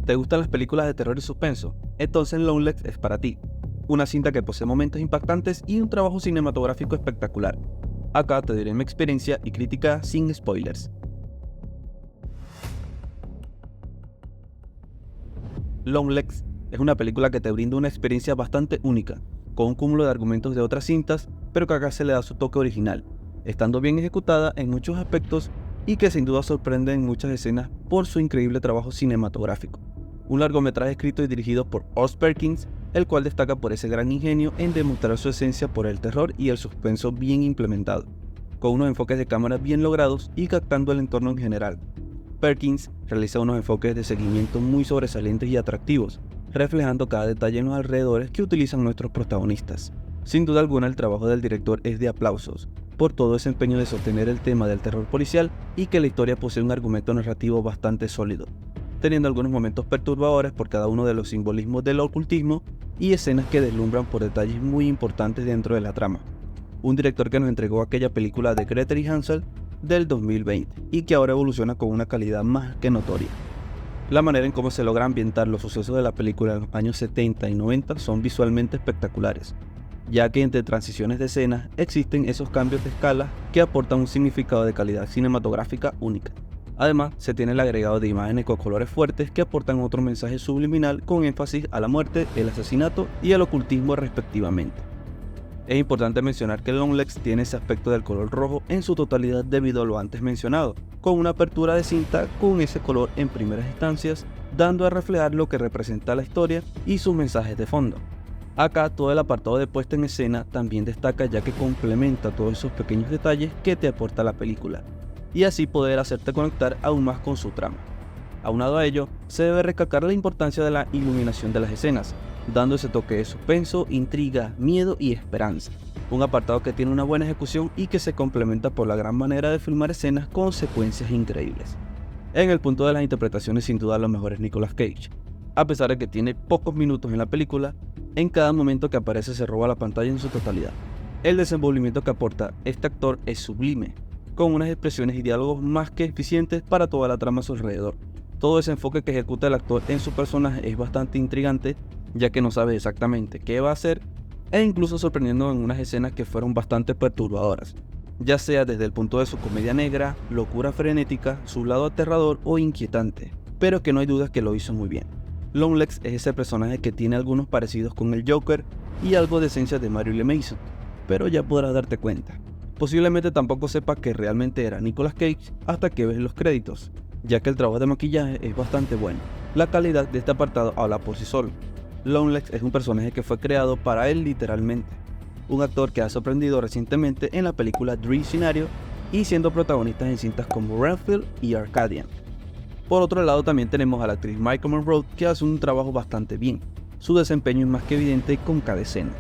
¿Te gustan las películas de terror y suspenso? Entonces Longlegs es para ti. Una cinta que posee momentos impactantes y un trabajo cinematográfico espectacular. Acá te diré mi experiencia y crítica sin spoilers. Longlegs es una película que te brinda una experiencia bastante única, con un cúmulo de argumentos de otras cintas, pero que acá se le da su toque original, estando bien ejecutada en muchos aspectos y que sin duda sorprende en muchas escenas por su increíble trabajo cinematográfico. Un largometraje escrito y dirigido por Oz Perkins, el cual destaca por ese gran ingenio en demostrar su esencia por el terror y el suspenso bien implementado, con unos enfoques de cámara bien logrados y captando el entorno en general. Perkins realiza unos enfoques de seguimiento muy sobresalientes y atractivos, reflejando cada detalle en los alrededores que utilizan nuestros protagonistas. Sin duda alguna, el trabajo del director es de aplausos, por todo ese empeño de sostener el tema del terror policial y que la historia posee un argumento narrativo bastante sólido, teniendo algunos momentos perturbadores por cada uno de los simbolismos del ocultismo y escenas que deslumbran por detalles muy importantes dentro de la trama. Un director que nos entregó aquella película de Gretel y Hansel del 2020 y que ahora evoluciona con una calidad más que notoria. La manera en cómo se logra ambientar los sucesos de la película en los años 70 y 90 son visualmente espectaculares, ya que entre transiciones de escenas existen esos cambios de escala que aportan un significado de calidad cinematográfica única. Además, se tiene el agregado de imágenes con colores fuertes que aportan otro mensaje subliminal con énfasis a la muerte, el asesinato y el ocultismo respectivamente. Es importante mencionar que Longlegs tiene ese aspecto del color rojo en su totalidad debido a lo antes mencionado, con una apertura de cinta con ese color en primeras instancias, dando a reflejar lo que representa la historia y sus mensajes de fondo. Acá todo el apartado de puesta en escena también destaca, ya que complementa todos esos pequeños detalles que te aporta la película, y así poder hacerte conectar aún más con su trama. Aunado a ello, se debe recalcar la importancia de la iluminación de las escenas, dando ese toque de suspenso, intriga, miedo y esperanza. Un apartado que tiene una buena ejecución y que se complementa por la gran manera de filmar escenas con secuencias increíbles. En el punto de las interpretaciones, sin duda lo mejor es Nicolas Cage. A pesar de que tiene pocos minutos en la película, en cada momento que aparece se roba la pantalla en su totalidad. El desenvolvimiento que aporta este actor es sublime, con unas expresiones y diálogos más que eficientes para toda la trama a su alrededor. Todo ese enfoque que ejecuta el actor en su personaje es bastante intrigante, ya que no sabe exactamente qué va a hacer, e incluso sorprendiendo en unas escenas que fueron bastante perturbadoras, ya sea desde el punto de su comedia negra, locura frenética, su lado aterrador o inquietante, pero que no hay dudas que lo hizo muy bien. Longlegs es ese personaje que tiene algunos parecidos con el Joker y algo de esencia de Marilyn Manson, pero ya podrás darte cuenta. Posiblemente tampoco sepa que realmente era Nicolas Cage hasta que ves los créditos, ya que el trabajo de maquillaje es bastante bueno. La calidad de este apartado habla por sí solo. Longlegs es un personaje que fue creado para él literalmente, un actor que ha sorprendido recientemente en la película Dream Scenario y siendo protagonistas en cintas como Renfield y Arcadian. Por otro lado también tenemos a la actriz Maika Monroe, que hace un trabajo bastante bien. Su desempeño es más que evidente con cada escena,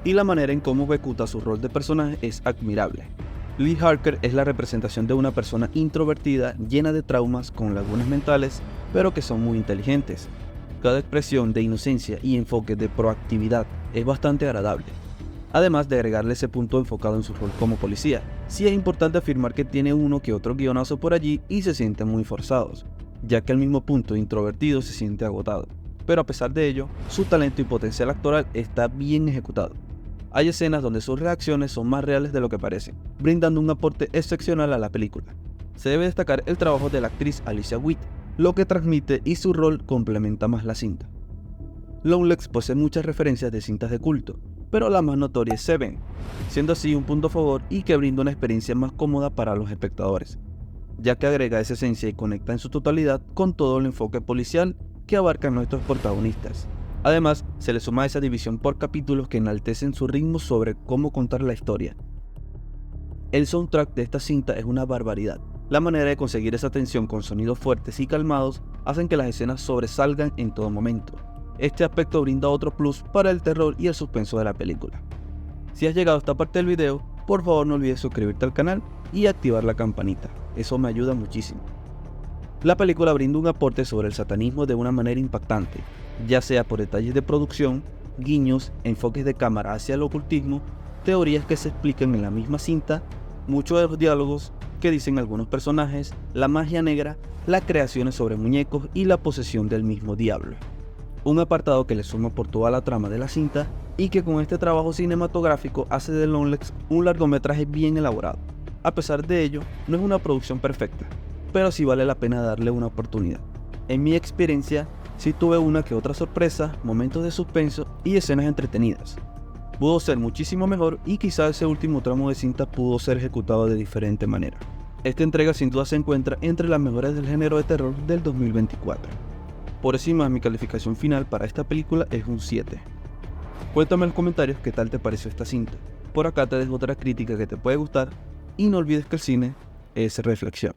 y la manera en cómo ejecuta su rol de personaje es admirable. Lee Harker es la representación de una persona introvertida, llena de traumas, con lagunas mentales, pero que son muy inteligentes. Cada expresión de inocencia y enfoque de proactividad es bastante agradable, además de agregarle ese punto enfocado en su rol como policía. Sí es importante afirmar que tiene uno que otro guionazo por allí y se sienten muy forzados, ya que al mismo punto introvertido se siente agotado, pero a pesar de ello, su talento y potencial actoral está bien ejecutado. Hay escenas donde sus reacciones son más reales de lo que parecen, brindando un aporte excepcional a la película. Se debe destacar el trabajo de la actriz Alicia Witt, lo que transmite y su rol complementa más la cinta. Longlegs posee muchas referencias de cintas de culto, pero la más notoria es Seven, siendo así un punto a favor y que brinda una experiencia más cómoda para los espectadores, ya que agrega esa esencia y conecta en su totalidad con todo el enfoque policial que abarcan nuestros protagonistas. Además, se le suma esa división por capítulos que enaltecen su ritmo sobre cómo contar la historia. El soundtrack de esta cinta es una barbaridad. La manera de conseguir esa tensión con sonidos fuertes y calmados hacen que las escenas sobresalgan en todo momento. Este aspecto brinda otro plus para el terror y el suspenso de la película. Si has llegado a esta parte del video, por favor no olvides suscribirte al canal y activar la campanita, eso me ayuda muchísimo. La película brinda un aporte sobre el satanismo de una manera impactante, ya sea por detalles de producción, guiños, enfoques de cámara hacia el ocultismo, teorías que se explican en la misma cinta, muchos de los diálogos que dicen algunos personajes, la magia negra, las creaciones sobre muñecos y la posesión del mismo diablo. Un apartado que le suma por toda la trama de la cinta y que con este trabajo cinematográfico hace de Longlegs un largometraje bien elaborado. A pesar de ello, no es una producción perfecta, pero sí vale la pena darle una oportunidad. En mi experiencia, sí tuve una que otra sorpresa, momentos de suspenso y escenas entretenidas. Pudo ser muchísimo mejor y quizá ese último tramo de cinta pudo ser ejecutado de diferente manera. Esta entrega sin duda se encuentra entre las mejores del género de terror del 2024. Por encima, mi calificación final para esta película es un 7. Cuéntame en los comentarios qué tal te pareció esta cinta. Por acá te dejo otra crítica que te puede gustar y no olvides que el cine es reflexión.